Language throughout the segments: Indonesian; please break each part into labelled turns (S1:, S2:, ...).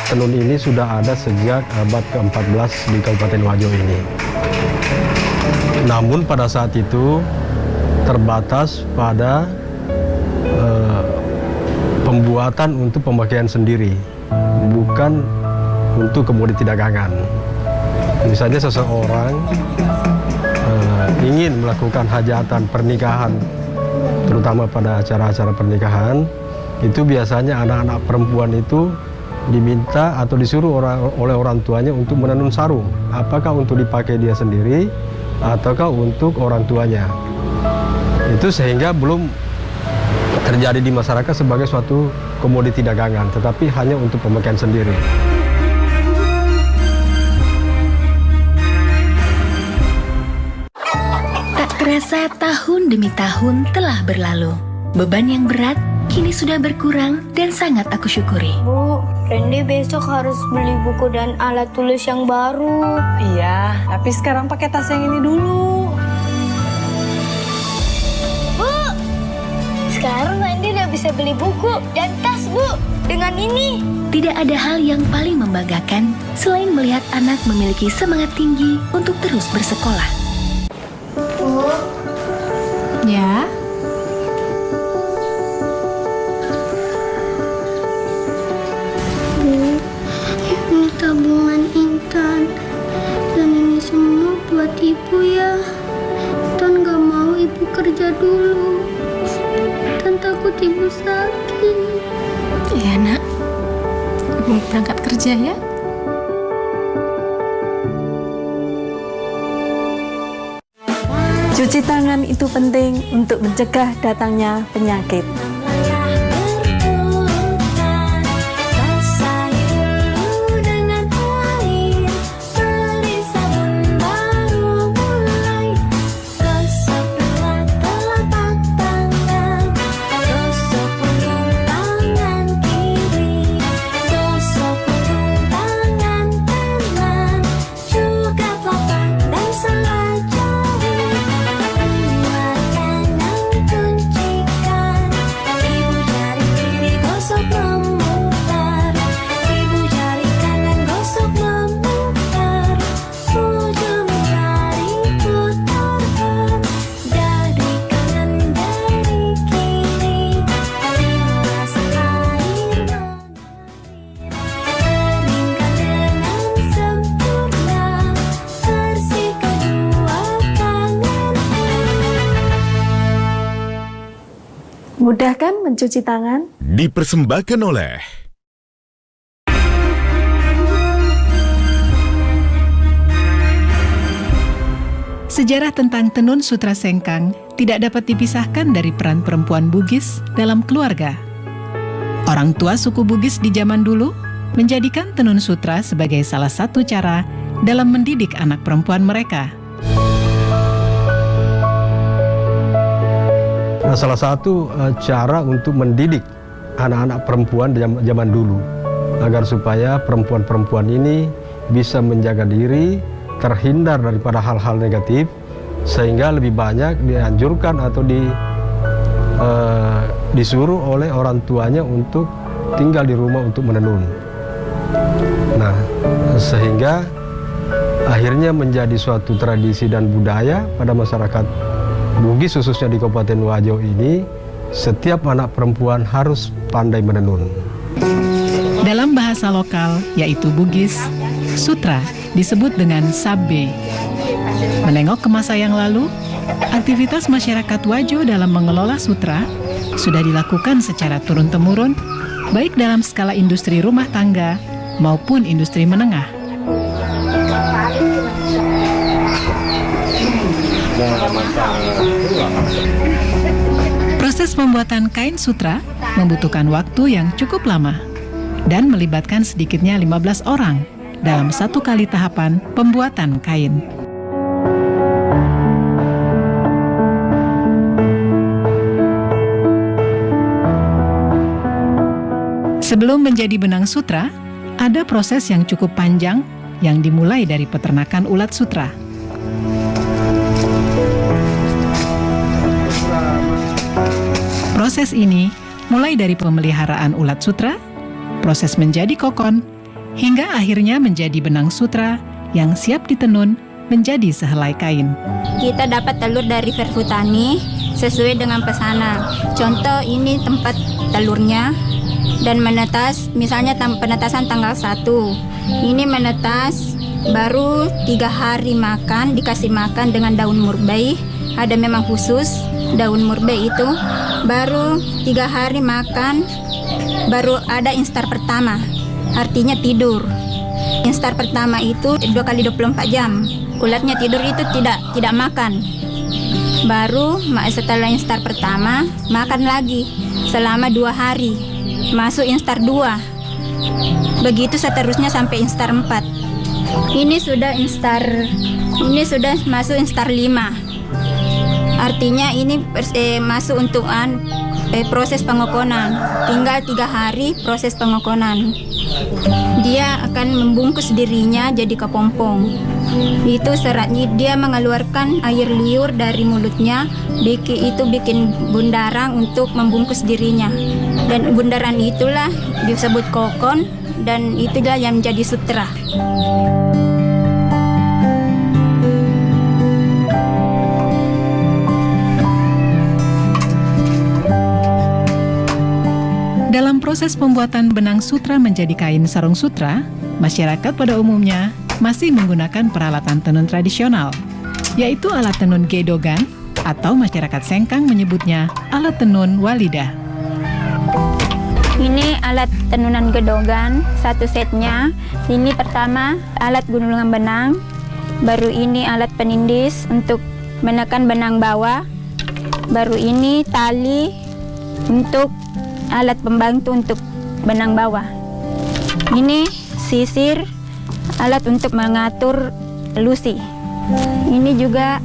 S1: tenun ini sudah ada sejak abad ke-14 di Kabupaten Wajo ini. Namun pada saat itu terbatas pada pembuatan untuk pemakaian sendiri, bukan untuk komoditi dagangan. Misalnya seseorang ingin melakukan hajatan pernikahan, terutama pada acara-acara pernikahan, itu biasanya anak-anak perempuan itu diminta atau disuruh oleh orang tuanya untuk menenun sarung. Apakah untuk dipakai dia sendiri ataukah untuk orang tuanya. Itu sehingga belum terjadi di masyarakat sebagai suatu komoditi dagangan, tetapi hanya untuk pemakaian sendiri.
S2: Tak terasa tahun demi tahun telah berlalu. Beban yang berat kini sudah berkurang dan sangat aku syukuri.
S3: Bu, Randy besok harus beli buku dan alat tulis yang baru.
S4: Iya, tapi sekarang pakai tas yang ini dulu.
S3: Bu, sekarang Randy udah bisa beli buku dan tas, Bu. Dengan ini.
S2: Tidak ada hal yang paling membanggakan selain melihat anak memiliki semangat tinggi untuk terus bersekolah.
S3: Bu,
S5: Ya,
S3: ini tabungan Intan. Dan ini semua buat Ibu ya. Intan gak mau Ibu kerja dulu. Intan takut Ibu sakit.
S5: iya nak. Ibu berangkat kerja ya. Cuci tangan itu penting untuk mencegah datangnya penyakit. Mudah kan mencuci tangan?
S6: Dipersembahkan oleh
S7: Sejarah tentang tenun sutra sengkang tidak dapat dipisahkan dari peran perempuan Bugis dalam keluarga. Orang tua suku Bugis di zaman dulu menjadikan tenun sutra sebagai salah satu cara dalam mendidik anak perempuan mereka.
S1: Nah, salah satu cara untuk mendidik anak-anak perempuan zaman dulu agar supaya perempuan-perempuan ini bisa menjaga diri, terhindar daripada hal-hal negatif, sehingga lebih banyak dianjurkan atau disuruh oleh orang tuanya untuk tinggal di rumah untuk menenun. Nah, sehingga akhirnya menjadi suatu tradisi dan budaya pada masyarakat Bugis, khususnya di Kabupaten Wajo ini, setiap anak perempuan harus pandai menenun.
S7: Dalam bahasa lokal, yaitu Bugis, sutra disebut dengan sabbe. Menengok ke masa yang lalu, aktivitas masyarakat Wajo dalam mengelola sutra sudah dilakukan secara turun-temurun, baik dalam skala industri rumah tangga maupun industri menengah. Proses pembuatan kain sutra membutuhkan waktu yang cukup lama dan melibatkan sedikitnya 15 orang dalam satu kali tahapan pembuatan kain. Sebelum menjadi benang sutra, ada proses yang cukup panjang yang dimulai dari peternakan ulat sutra. Proses ini mulai dari pemeliharaan ulat sutra, proses menjadi kokon, hingga akhirnya menjadi benang sutra yang siap ditenun menjadi sehelai kain.
S6: Kita dapat telur dari Verhutani sesuai dengan pesanan. Contoh ini tempat telurnya dan menetas, misalnya penetasan tanggal 1. Ini menetas baru 3 hari makan, dikasih makan dengan daun murbei. Ada memang khusus daun murbei itu. Baru 3 hari makan, baru ada instar pertama. Artinya tidur. Instar pertama itu 2 kali 24 jam. Ulatnya tidur itu tidak makan. Baru setelah instar pertama makan lagi selama 2 hari. Masuk instar 2. Begitu seterusnya sampai instar 4. Ini sudah masuk instar 5. Artinya ini masuk untuk proses pengokonan. Tinggal 3 hari proses pengokonan. Dia akan membungkus dirinya jadi kepompong. Itu seratnya, dia mengeluarkan air liur dari mulutnya. Itu bikin bundaran untuk membungkus dirinya. Dan bundaran itulah disebut kokon, dan itulah yang menjadi sutra.
S7: Dalam proses pembuatan benang sutra menjadi kain sarung sutra, masyarakat pada umumnya masih menggunakan peralatan tenun tradisional, yaitu alat tenun gedogan atau masyarakat Sengkang menyebutnya alat tenun walidah.
S6: Ini alat tenunan gedogan, 1 setnya. Ini pertama alat gulungan benang, baru ini alat penindis untuk menekan benang bawah, baru ini tali untuk alat pembantu untuk benang bawah. Ini sisir, alat untuk mengatur lusi. Ini juga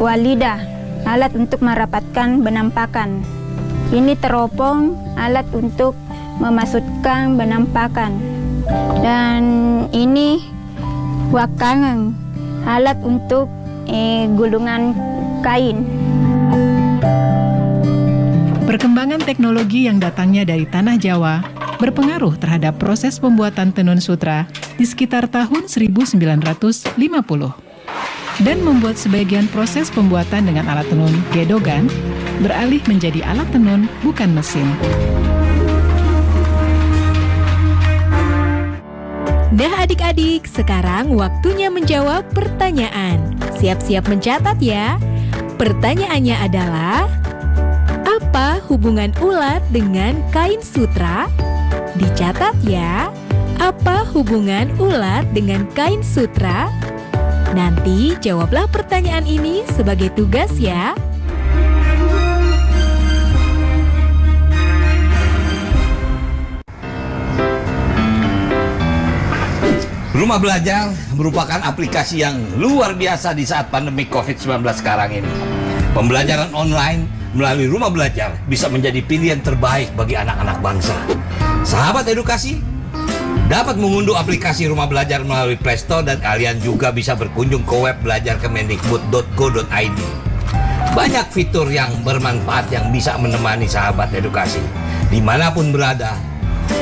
S6: walidah, alat untuk merapatkan benang pakan. Ini teropong, alat untuk memasukkan benang pakan. Dan ini wakangan, alat untuk gulungan kain.
S7: Perkembangan teknologi yang datangnya dari tanah Jawa berpengaruh terhadap proses pembuatan tenun sutra di sekitar tahun 1950 dan membuat sebagian proses pembuatan dengan alat tenun gedogan beralih menjadi alat tenun bukan mesin.
S8: Nah adik-adik, sekarang waktunya menjawab pertanyaan. Siap-siap mencatat ya. Pertanyaannya adalah, apa hubungan ulat dengan kain sutra? Dicatat ya. Apa hubungan ulat dengan kain sutra? Nanti jawablah pertanyaan ini sebagai tugas ya.
S9: Rumah Belajar merupakan aplikasi yang luar biasa di saat pandemi COVID-19 sekarang ini. Pembelajaran online melalui Rumah Belajar bisa menjadi pilihan terbaik bagi anak-anak bangsa. Sahabat edukasi, dapat mengunduh aplikasi Rumah Belajar melalui Play Store dan kalian juga bisa berkunjung ke web belajarkemendikbud.go.id. Banyak fitur yang bermanfaat yang bisa menemani sahabat edukasi dimanapun berada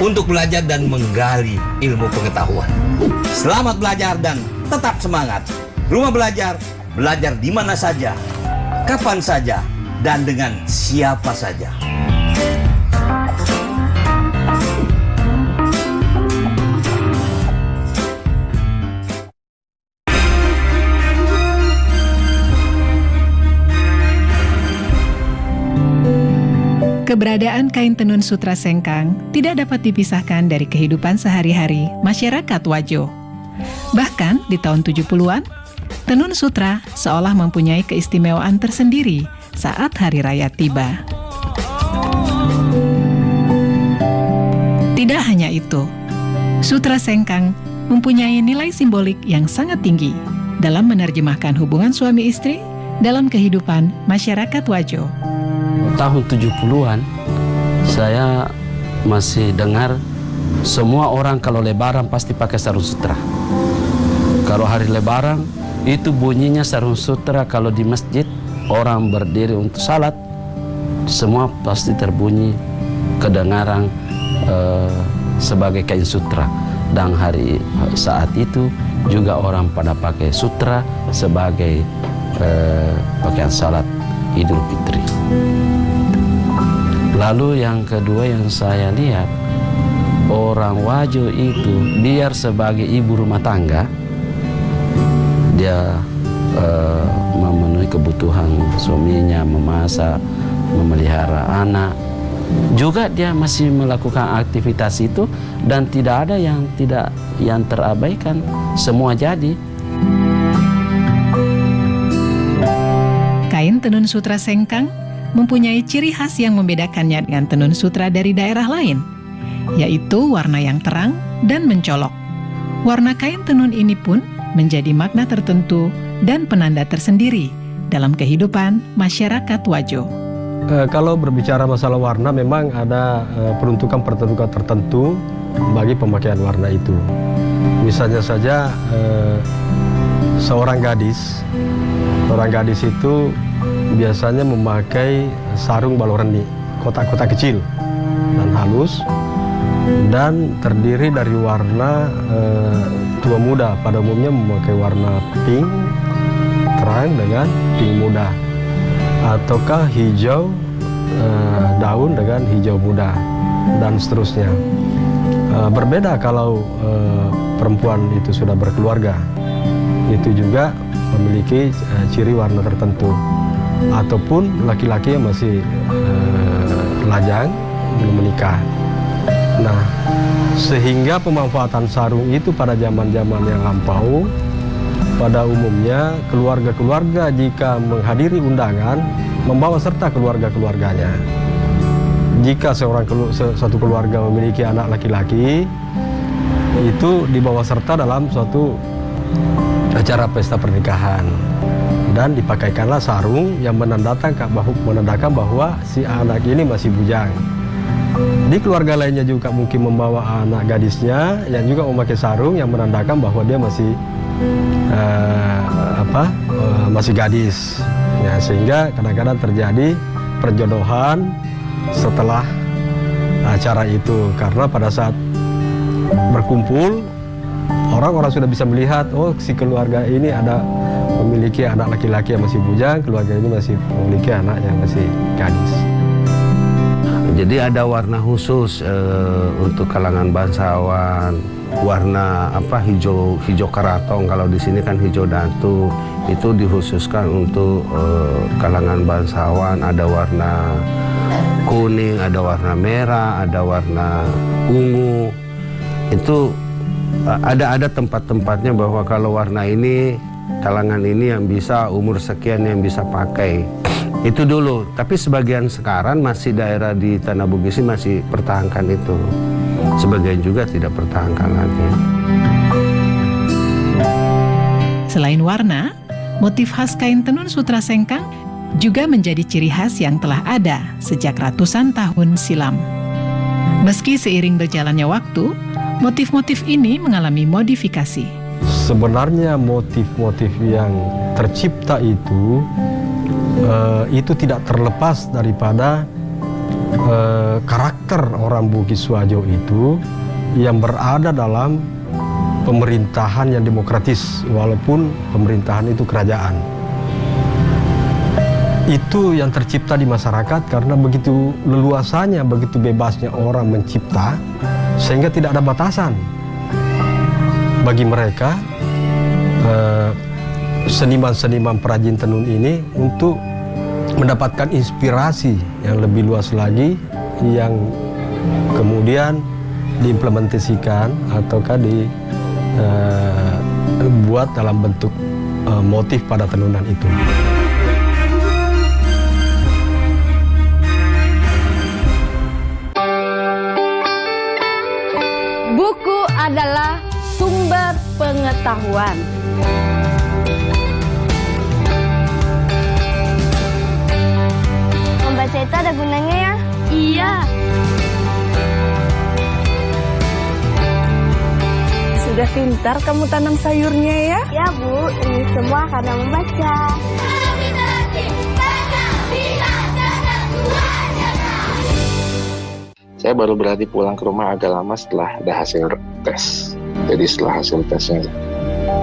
S9: untuk belajar dan menggali ilmu pengetahuan. Selamat belajar dan tetap semangat. Rumah Belajar, belajar di mana saja, kapan saja, dan dengan siapa saja.
S7: Keberadaan kain tenun sutra Sengkang tidak dapat dipisahkan dari kehidupan sehari-hari masyarakat Wajo. Bahkan di tahun 70-an, tenun sutra seolah mempunyai keistimewaan tersendiri saat hari raya tiba. Tidak hanya itu, sutra Sengkang mempunyai nilai simbolik yang sangat tinggi dalam menerjemahkan hubungan suami istri dalam kehidupan masyarakat Wajo.
S10: Tahun 70-an, saya masih dengar semua orang kalau lebaran pasti pakai sarung sutra. Kalau hari lebaran, itu bunyinya sarung sutra. Kalau di masjid, orang berdiri untuk salat, semua pasti terbunyi kedengaran sebagai kain sutra. Dan saat itu juga orang pada pakai sutra sebagai pakaian salat Idul Fitri. Lalu yang kedua yang saya lihat, orang Wajo itu biar sebagai ibu rumah tangga, dia memenuhi kebutuhan suaminya, memasak, memelihara anak. Juga dia masih melakukan aktivitas itu dan tidak ada yang terabaikan, semua jadi.
S7: Kain tenun sutra sengkang mempunyai ciri khas yang membedakannya dengan tenun sutra dari daerah lain, yaitu warna yang terang dan mencolok. Warna kain tenun ini pun menjadi makna tertentu dan penanda tersendiri dalam kehidupan masyarakat Wajo.
S1: Kalau berbicara masalah warna, memang ada peruntukan-peruntukan tertentu bagi pemakaian warna itu. Misalnya saja seorang gadis itu biasanya memakai sarung baloreni, kotak-kotak kecil dan halus, dan terdiri dari warna tua muda. Pada umumnya memakai warna pink terang dengan pink muda, ataukah hijau daun dengan hijau muda, dan seterusnya. Berbeda kalau perempuan itu sudah berkeluarga, itu juga memiliki ciri warna tertentu, ataupun laki-laki yang masih lajang belum menikah. Nah, sehingga pemanfaatan sarung itu pada zaman-zaman yang lampau, pada umumnya keluarga-keluarga jika menghadiri undangan membawa serta keluarga-keluarganya. Jika satu keluarga memiliki anak laki-laki, itu dibawa serta dalam suatu acara pesta pernikahan, dan dipakaikanlah sarung yang menandakan bahwa si anak ini masih bujang. Di keluarga lainnya juga mungkin membawa anak gadisnya yang juga memakai sarung yang menandakan bahwa dia masih masih gadis. Ya, sehingga kadang-kadang terjadi perjodohan setelah acara itu, karena pada saat berkumpul orang-orang sudah bisa melihat, oh si keluarga ini memiliki anak laki-laki yang masih bujang, keluarga ini masih memiliki anak yang masih gadis.
S11: Jadi ada warna khusus untuk kalangan bangsawan, warna hijau karatong, kalau di sini kan hijau datu, itu dikhususkan untuk kalangan bangsawan. Ada warna kuning, ada warna merah, ada warna ungu. Itu ada tempat-tempatnya bahwa kalau warna ini, kalangan ini yang bisa, umur sekian yang bisa pakai. Itu dulu, tapi sebagian sekarang masih daerah di Tanah Bugis masih pertahankan itu. Sebagian juga tidak pertahankan lagi.
S7: Selain warna, motif khas kain tenun sutra sengkang juga menjadi ciri khas yang telah ada sejak ratusan tahun silam. Meski seiring berjalannya waktu, motif-motif ini mengalami modifikasi.
S1: Sebenarnya motif-motif yang tercipta itu tidak terlepas daripada karakter orang Bugis Wajo itu yang berada dalam pemerintahan yang demokratis, walaupun pemerintahan itu kerajaan. Itu yang tercipta di masyarakat karena begitu leluasanya, begitu bebasnya orang mencipta, sehingga tidak ada batasan bagi mereka seniman-seniman perajin tenun ini untuk mendapatkan inspirasi yang lebih luas lagi, yang kemudian diimplementasikan ataukah dibuat dalam bentuk motif pada tenunan itu.
S12: Buku adalah sumber pengetahuan. Membaca itu ada gunanya ya? Iya.
S4: Sudah pintar kamu tanam sayurnya ya?
S12: Ya Bu, ini semua karena membaca.
S13: Saya baru berani pulang ke rumah agak lama setelah ada hasil tes. Jadi setelah hasil tesnya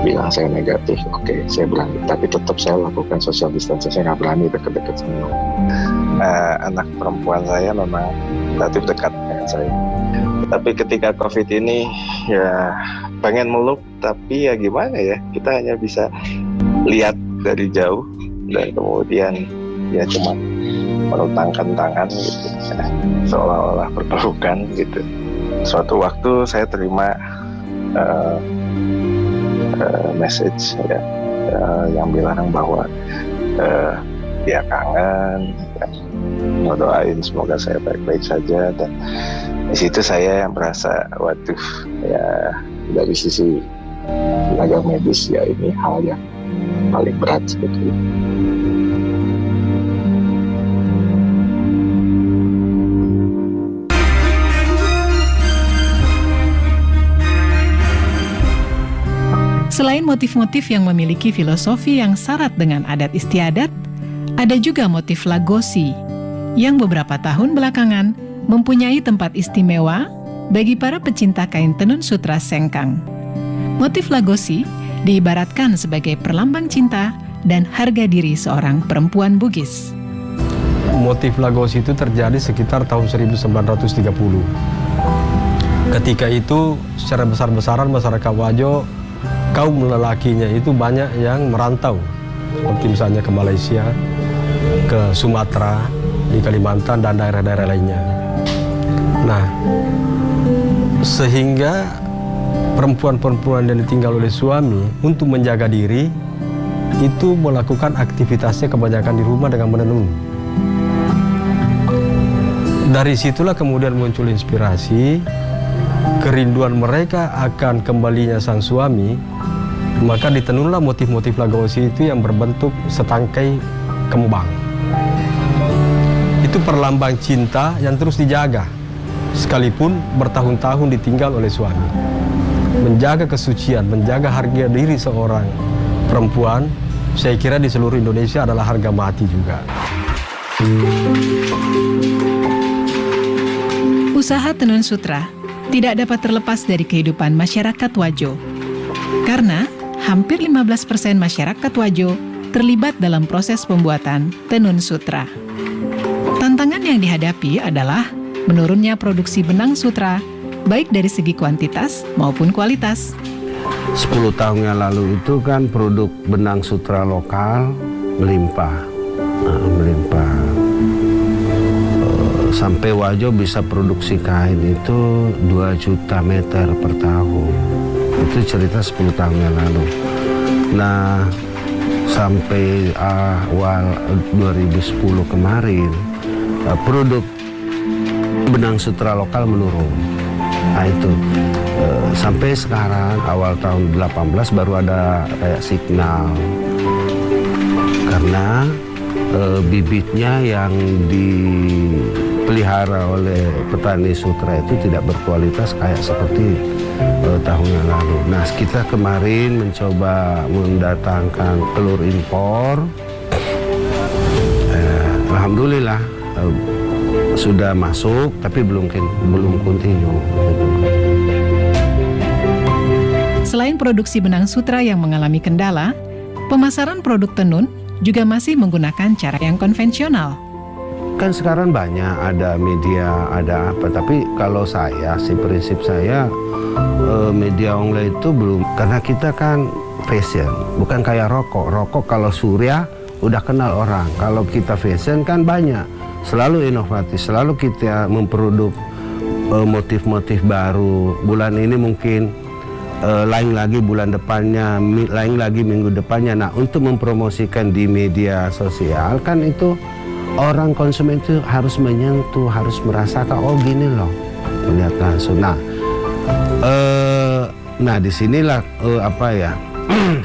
S13: bilang saya negatif, oke, saya berani. Tapi tetap saya lakukan social distancing, saya nggak berani dekat-dekat semua. Anak perempuan saya memang relatif dekat dengan saya. Tapi ketika COVID ini ya pengen meluk, tapi ya gimana ya, kita hanya bisa lihat dari jauh dan kemudian ya cuma merentangkan tangan gitu, ya, seolah-olah berpelukan gitu. Suatu waktu saya terima message ya, yang bilang bahwa dia kangen, ya, ngedoain semoga saya baik-baik saja. Dan di situ saya yang merasa, waduh, ya dari sisi tenaga medis ya ini hal yang paling berat sebetulnya.
S7: Selain motif-motif yang memiliki filosofi yang syarat dengan adat istiadat, ada juga motif Lagosi yang beberapa tahun belakangan mempunyai tempat istimewa bagi para pecinta kain tenun sutra sengkang. Motif Lagosi diibaratkan sebagai perlambang cinta dan harga diri seorang perempuan Bugis.
S1: Motif Lagosi itu terjadi sekitar tahun 1930. Ketika itu secara besar-besaran masyarakat Wajo, kaum lelakinya itu banyak yang merantau, seperti misalnya ke Malaysia, ke Sumatera, di Kalimantan, dan daerah-daerah lainnya. Nah, sehingga perempuan-perempuan yang ditinggal oleh suami untuk menjaga diri, itu melakukan aktivitasnya kebanyakan di rumah dengan menenun. Dari situlah kemudian muncul inspirasi, kerinduan mereka akan kembalinya sang suami, maka ditenunlah motif-motif Lagosi itu yang berbentuk setangkai kembang. Itu perlambang cinta yang terus dijaga, sekalipun bertahun-tahun ditinggal oleh suami. Menjaga kesucian, menjaga harga diri seorang perempuan, saya kira di seluruh Indonesia adalah harga mati juga.
S7: Usaha tenun sutra tidak dapat terlepas dari kehidupan masyarakat Wajo. Karena hampir 15% masyarakat Wajo terlibat dalam proses pembuatan tenun sutra. Tantangan yang dihadapi adalah menurunnya produksi benang sutra, baik dari segi kuantitas maupun kualitas.
S11: 10 tahun yang lalu itu kan produk benang sutra lokal melimpah. Sampai Wajo bisa produksi kain itu 2 juta meter per tahun. Itu cerita 10 tahun yang lalu. Nah, sampai awal 2010 kemarin, produk benang sutra lokal menurun. Nah itu, sampai sekarang awal tahun 18 baru ada kayak signal. Karena bibitnya yang dipelihara oleh petani sutra itu tidak berkualitas kayak seperti tahun yang lalu. Nah, kita kemarin mencoba mendatangkan telur impor. Alhamdulillah sudah masuk, tapi belum kontinu.
S7: Selain produksi benang sutra yang mengalami kendala, pemasaran produk tenun juga masih menggunakan cara yang konvensional.
S11: Kan sekarang banyak, ada media, ada apa. Tapi kalau saya, prinsip saya, media online itu belum. Karena kita kan fashion, bukan kayak rokok. Rokok kalau surya udah kenal orang. Kalau kita fashion kan banyak, selalu inovatif, selalu kita memproduk motif-motif baru. Bulan ini mungkin lain lagi bulan depannya, lain lagi minggu depannya. Nah, untuk mempromosikan di media sosial kan itu orang konsumen itu harus menyentuh, harus merasakan, oh gini loh, melihat langsung. Nah disinilah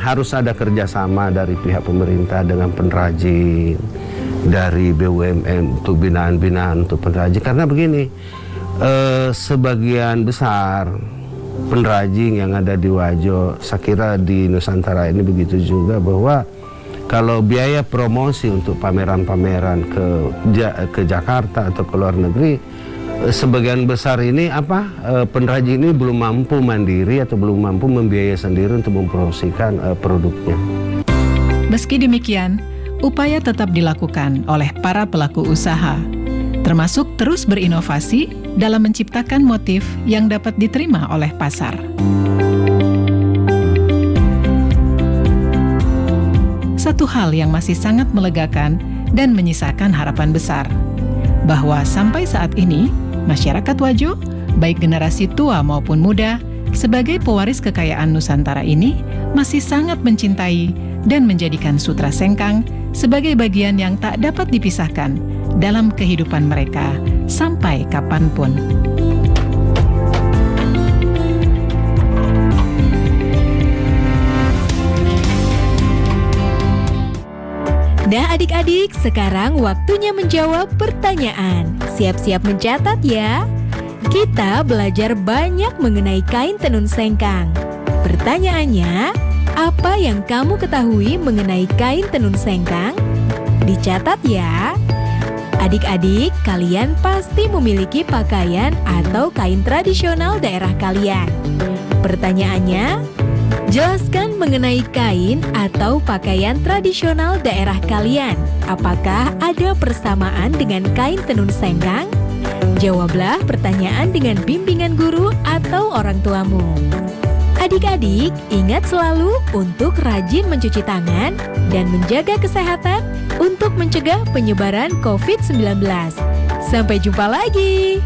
S11: harus ada kerjasama dari pihak pemerintah dengan pengrajin, dari BUMN untuk binaan-binaan untuk pengrajin. Karena begini, sebagian besar pengrajin yang ada di Wajo, saya kira di Nusantara ini begitu juga, bahwa kalau biaya promosi untuk pameran-pameran ke Jakarta atau ke luar negeri sebagian besar ini pengrajin ini belum mampu mandiri atau belum mampu membiayai sendiri untuk mempromosikan produknya.
S7: Meski demikian, upaya tetap dilakukan oleh para pelaku usaha, termasuk terus berinovasi dalam menciptakan motif yang dapat diterima oleh pasar. Satu hal yang masih sangat melegakan dan menyisakan harapan besar, bahwa sampai saat ini, masyarakat Wajo, baik generasi tua maupun muda, sebagai pewaris kekayaan Nusantara ini, masih sangat mencintai dan menjadikan sutra sengkang sebagai bagian yang tak dapat dipisahkan dalam kehidupan mereka sampai kapanpun.
S8: Nah adik-adik, sekarang waktunya menjawab pertanyaan. Siap-siap mencatat ya. Kita belajar banyak mengenai kain tenun sengkang. Pertanyaannya, apa yang kamu ketahui mengenai kain tenun sengkang? Dicatat ya. Adik-adik, kalian pasti memiliki pakaian atau kain tradisional daerah kalian. Pertanyaannya, jelaskan mengenai kain atau pakaian tradisional daerah kalian. Apakah ada persamaan dengan kain tenun sengkang? Jawablah pertanyaan dengan bimbingan guru atau orang tuamu. Adik-adik, ingat selalu untuk rajin mencuci tangan dan menjaga kesehatan untuk mencegah penyebaran COVID-19. Sampai jumpa lagi.